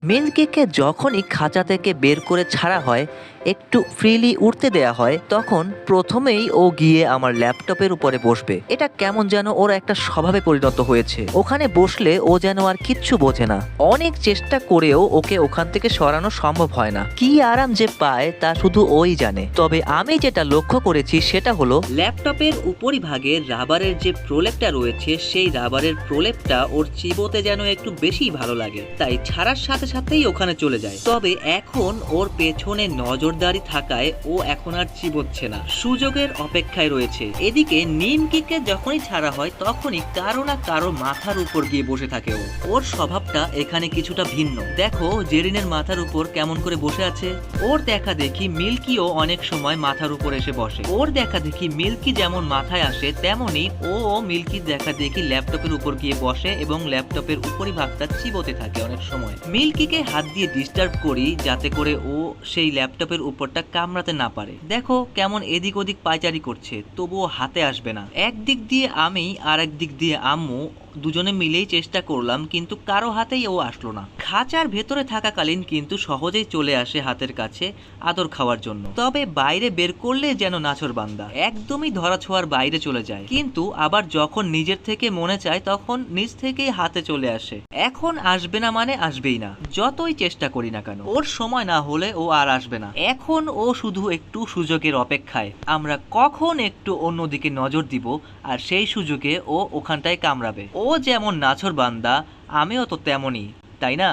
মিল্কিকে যখনই খাঁচা থেকে বের করে ছাড়া হয়, একটু ফ্রিলি উঠতে দেয়া হয়, তখন প্রথমেই ও গিয়ে আমার ল্যাপটপের উপরে বসবে। এটা কেমন যেন ওর একটা স্বভাবে পরিণত হয়েছে। ওখানে বসলে ও যেন আর কিচ্ছু বোঝে না। অনেক চেষ্টা করেও ওকে ওখান থেকে সরানো সম্ভব হয় না। কি আরাম যে পায় তা শুধু ওই জানে। তবে আমি যেটা লক্ষ্য করেছি সেটা হলো ল্যাপটপের উপরিভাগে রাবারের যে প্রলেপটা রয়েছে, সেই রাবারের প্রলেপটা ওর চিবোতে যেন একটু বেশি ভালো লাগে, তাই ছাড়ার সাথে সাথেই ওখানে চলে যায়। তবে এখন ওর পেছনে নজরদারি থাকায় ও এখন আর চিবোচ্ছে না, সুযোগের অপেক্ষায় রয়েছে। এদিকে নিমকিকে যখনই ছাড়া হয় তখনই কারো না কারো মাথার উপর গিয়ে বসে থাকে ও। ওর স্বভাবটা এখানে কিছুটা ভিন্ন। দেখো জেরিনের মাথার উপর কেমন করে বসে আছে। ওর দেখা দেখি মিল্কিও অনেক সময় মাথার উপর এসে বসে। ওর দেখা দেখি মিল্কি যেমন মাথায় আসে, তেমনি ও মিল্কির দেখা দেখি ল্যাপটপের উপর গিয়ে বসে এবং ল্যাপটপের উপরিভাগটা চিবোতে থাকে। অনেক সময় মিল্কিকে হাত দিয়ে ডিস্টার্ব করি যাতে করে ও সেই ল্যাপটপের উপরটা কামড়াতে না পারে। দেখো কেমন এদিক ওদিক পায়চারি করছে, তবুও হাতে আসবে না। একদিক দিয়ে আমি আর একদিক দিয়ে আম্মু দুজনে মিলেই চেষ্টা করলাম, কিন্তু কারো হাতেই ও আসলো না। খাঁচার ভেতরে থাকাকালীন কিন্তু সহজেই চলে আসে হাতের কাছে আদর খাওয়ার জন্য। তবে বাইরে বের করলে যেন নাছোড়বান্দা, একদমই ধরাছোঁয়ার বাইরে চলে যায়। কিন্তু আবার যখন নিজের থেকে মনে চায় তখন নিজ থেকেই হাতে চলে আসে। এখন আসবে না মানে আসবেই না, যতই চেষ্টা করি না কেন। ওর সময় না হলে ও আর আসবে না। এখন ও শুধু একটু সুযোগের অপেক্ষায়, আমরা কখন একটু অন্যদিকে নজর দিব আর সেই সুযোগে ও ওখানটায় কামড়াবে। ও যেমন নাছোড়বান্দা, আমিও তো তেমনই, তাই না?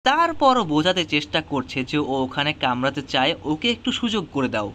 তারপরও বোঝাতে চেষ্টা করছে যে ও ওখানে কামড়াতে চায়, ওকে একটু সুযোগ করে দাও।